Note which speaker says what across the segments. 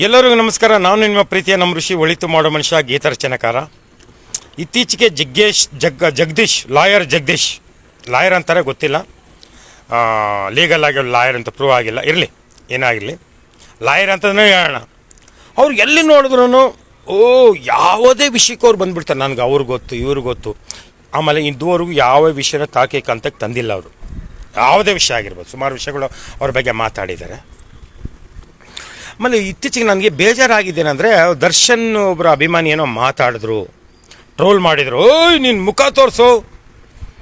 Speaker 1: ಎಲ್ಲರಿಗೂ ನಮಸ್ಕಾರ. ನಾನು ನಿಮ್ಮ ಪ್ರೀತಿಯ ನಮ್ಮ ಋಷಿ ಒಳಿತು ಮಾಡೋ ಮನುಷ್ಯ ಗೀತರಚನೆಕಾರ. ಇತ್ತೀಚೆಗೆ ಜಗದೀಶ್ ಲಾಯರ್ ಅಂತಾರೆ, ಗೊತ್ತಿಲ್ಲ, ಲೀಗಲ್ ಆಗಿ ಲಾಯರ್ ಅಂತ ಪ್ರೂವ್ ಆಗಿಲ್ಲ, ಇರಲಿ ಏನಾಗಿರಲಿ, ಲಾಯರ್ ಅಂತಲೇ ಹೇಳೋಣ. ಅವ್ರು ಎಲ್ಲಿ ನೋಡಿದ್ರು ಯಾವುದೇ ವಿಷಯಕ್ಕೆ ಅವ್ರು ಬಂದುಬಿಡ್ತಾರೆ. ನನಗೆ ಅವ್ರಿಗೆ ಗೊತ್ತು, ಇವ್ರಿಗೆ ಗೊತ್ತು. ಆಮೇಲೆ ಇದುವರೆಗೂ ಯಾವ ವಿಷಯನ ತಾಕೀಕಂತಕ್ಕೆ ತಂದಿಲ್ಲ ಅವರು. ಯಾವುದೇ ವಿಷಯ ಆಗಿರ್ಬೋದು, ಸುಮಾರು ವಿಷಯಗಳು ಅವ್ರ ಬಗ್ಗೆ ಮಾತಾಡಿದ್ದಾರೆ. ಆಮೇಲೆ ಇತ್ತೀಚೆಗೆ ನನಗೆ ಬೇಜಾರಾಗಿದ್ದೇನೆಂದರೆ, ದರ್ಶನ್ ಒಬ್ಬರು ಅಭಿಮಾನಿ ಏನೋ ಮಾತಾಡಿದ್ರು, ಟ್ರೋಲ್ ಮಾಡಿದರು. ಓಯ್ ನಿನ್ನ ಮುಖ ತೋರಿಸು,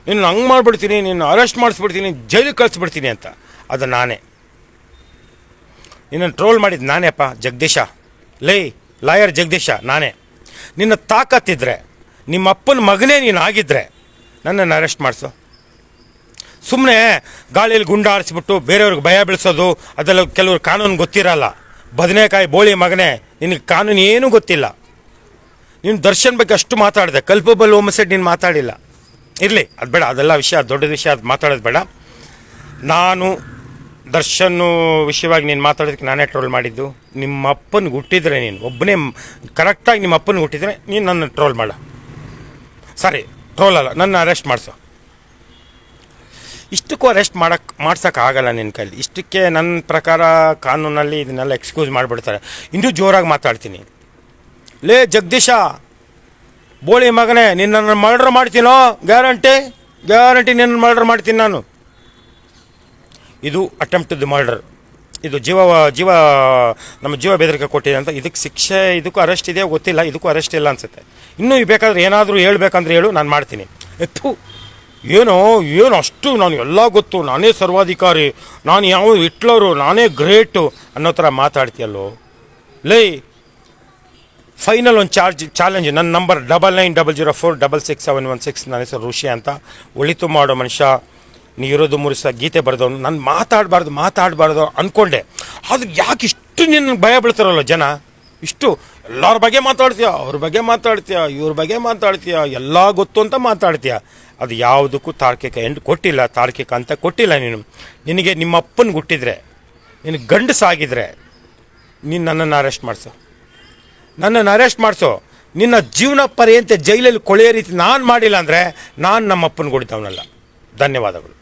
Speaker 1: ನಿನ್ನ ಹಂಗೆ ಮಾಡಿಬಿಡ್ತೀನಿ, ನಿನ್ನ ಅರೆಸ್ಟ್ ಮಾಡಿಸ್ಬಿಡ್ತೀನಿ, ಜೈಲಿಗೆ ಕಳಿಸ್ಬಿಡ್ತೀನಿ ಅಂತ. ಅದು ನಾನೇ, ನಿನ್ನನ್ನು ಟ್ರೋಲ್ ಮಾಡಿದ್ದು ನಾನೇಪ್ಪ, ಜಗದೀಶ, ಲಾಯರ್ ಜಗದೀಶ ನಾನೇ. ನಿನ್ನ ತಾಕತ್ತಿದ್ರೆ, ನಿಮ್ಮ ಅಪ್ಪನ ಮಗನೇ ನೀನು ಆಗಿದ್ದರೆ ನನ್ನನ್ನು ಅರೆಸ್ಟ್ ಮಾಡಿಸು. ಸುಮ್ಮನೆ ಗಾಳಿಯಲ್ಲಿ ಗುಂಡ ಆರಿಸ್ಬಿಟ್ಟು ಬೇರೆಯವ್ರಿಗೆ ಭಯ ಬೀಳಿಸೋದು, ಅದೆಲ್ಲ ಕೆಲವ್ರು ಕಾನೂನು ಗೊತ್ತಿರಲ್ಲ. ಬದನೆಕಾಯಿ ಬೋಳಿ ಮಗನೇ, ನಿನಗೆ ಕಾನೂನು ಏನೂ ಗೊತ್ತಿಲ್ಲ. ನೀನು ದರ್ಶನ್ ಬಗ್ಗೆ ಅಷ್ಟು ಮಾತಾಡಿದೆ, ಕಲ್ಪಬಲ್ ಹೋಮಸೈಡ್ ನೀನು ಮಾತಾಡಿಲ್ಲ. ಇರಲಿ, ಅದು ಬೇಡ, ಅದೆಲ್ಲ ವಿಷಯ, ದೊಡ್ಡ ವಿಷಯ, ಅದು ಮಾತಾಡೋದು ಬೇಡ. ನಾನು ದರ್ಶನ್ ವಿಷಯವಾಗಿ ನೀನು ಮಾತಾಡೋದಕ್ಕೆ ನಾನೇ ಟ್ರೋಲ್ ಮಾಡಿದ್ದು. ನಿಮ್ಮ ಅಪ್ಪನಿಗೆ ಹುಟ್ಟಿದರೆ, ನೀನು ಒಬ್ಬನೇ ಕರೆಕ್ಟಾಗಿ ನಿಮ್ಮ ಅಪ್ಪನಿಗೆ ಹುಟ್ಟಿದರೆ ನೀನು ನನ್ನ ಟ್ರೋಲ್ ಮಾಡ. ಸಾರಿ, ಟ್ರೋಲ್ ಅಲ್ಲ, ನನ್ನ ಅರೆಸ್ಟ್ ಮಾಡಿಸು. ಇಷ್ಟಕ್ಕೂ ಅರೆಸ್ಟ್ ಮಾಡ್ಸೋಕ್ಕಾಗಲ್ಲ ನಿನ್ನ ಕೈಲಿ. ಇಷ್ಟಕ್ಕೆ ನನ್ನ ಪ್ರಕಾರ ಕಾನೂನಲ್ಲಿ ಇದನ್ನೆಲ್ಲ ಎಕ್ಸ್ಕ್ಯೂಸ್ ಮಾಡಿಬಿಡ್ತಾರೆ. ಇನ್ನೂ ಜೋರಾಗಿ ಮಾತಾಡ್ತೀನಿ. ಜಗದೀಶ ಬೋಳಿ ಮಗನೇ, ನಿನ್ನನ್ನು ಮರ್ಡರ್ ಮಾಡ್ತೀನೋ, ಗ್ಯಾರಂಟಿ ನಿನ್ನ ಮರ್ಡರ್ ಮಾಡ್ತೀನಿ ನಾನು. ಇದು ಅಟೆಂಪ್ಟ್ ಟು ಮರ್ಡರ್. ಇದು ನಮ್ಮ ಜೀವ ಬೆದರಿಕೆ ಕೊಟ್ಟಿದೆ ಅಂತ. ಇದಕ್ಕೆ ಶಿಕ್ಷೆ, ಇದಕ್ಕೂ ಅರೆಸ್ಟ್ ಇದೆಯೋ ಗೊತ್ತಿಲ್ಲ, ಇದಕ್ಕೂ ಅರೆಸ್ಟ್ ಇಲ್ಲ ಅನಿಸುತ್ತೆ. ಇನ್ನೂ ಬೇಕಾದ್ರೆ ಏನಾದರೂ ಹೇಳ್ಬೇಕಂದ್ರೆ ಹೇಳು, ನಾನು ಮಾಡ್ತೀನಿ. ಏನು ಅಷ್ಟು ನಾನು ಎಲ್ಲ ಗೊತ್ತು, ನಾನೇ ಸರ್ವಾಧಿಕಾರಿ, ನಾನು ಯಾವ ಹಿಟ್ಲರು, ನಾನೇ ಗ್ರೇಟು ಅನ್ನೋ ಥರ ಮಾತಾಡ್ತೀಯಲ್ಲೋ. ಫೈನಲ್ ಒಂದು ಚಾಲೆಂಜ್. ನನ್ನ ನಂಬರ್ 9900466716. ನನ್ನ ಹೆಸರು ಋಷಿ ಅಂತ. ಒಳಿತು ಮಾಡೋ ಮನುಷ್ಯ, ನೀ ಇರೋದು ಮುರಿಸ ಗೀತೆ ಬರೆದವನು. ನಾನು ಮಾತಾಡಬಾರ್ದು ಅಂದ್ಕೊಂಡೆ. ಆದ್ರೆ ಯಾಕೆ ಇಷ್ಟು ನಿನ್ನ ಭಯ ಬೀಳ್ತಾರಲ್ಲ ಜನ, ಇಷ್ಟು ಎಲ್ಲರ ಬಗ್ಗೆ ಮಾತಾಡ್ತೀಯ, ಅವ್ರ ಬಗ್ಗೆ ಮಾತಾಡ್ತೀಯ, ಇವ್ರ ಬಗ್ಗೆ ಮಾತಾಡ್ತೀಯ, ಎಲ್ಲ ಗೊತ್ತು ಅಂತ ಮಾತಾಡ್ತೀಯ. ಅದು ಯಾವುದಕ್ಕೂ ತಾರ್ಕಿಕ ಅಂತ ಕೊಟ್ಟಿಲ್ಲ. ನಿನಗೆ ನಿಮ್ಮ ಅಪ್ಪನಿಗೆ ಹುಟ್ಟಿದ್ರೆ, ನಿನಗೆ ಗಂಡಸಾಗಿದ್ರೆ ನೀನು ನನ್ನನ್ನು ಅರೆಸ್ಟ್ ಮಾಡಿಸೋ. ನಿನ್ನ ಜೀವನ ಪರ್ಯಂತ ಜೈಲಲ್ಲಿ ಕೊಳೆಯೋ ರೀತಿ ನಾನು ಮಾಡಿಲ್ಲ ಅಂದರೆ ನಾನು ನಮ್ಮ ಅಪ್ಪನಿಗೆ ಹೊಡಿತವನಲ್ಲ. ಧನ್ಯವಾದಗಳು.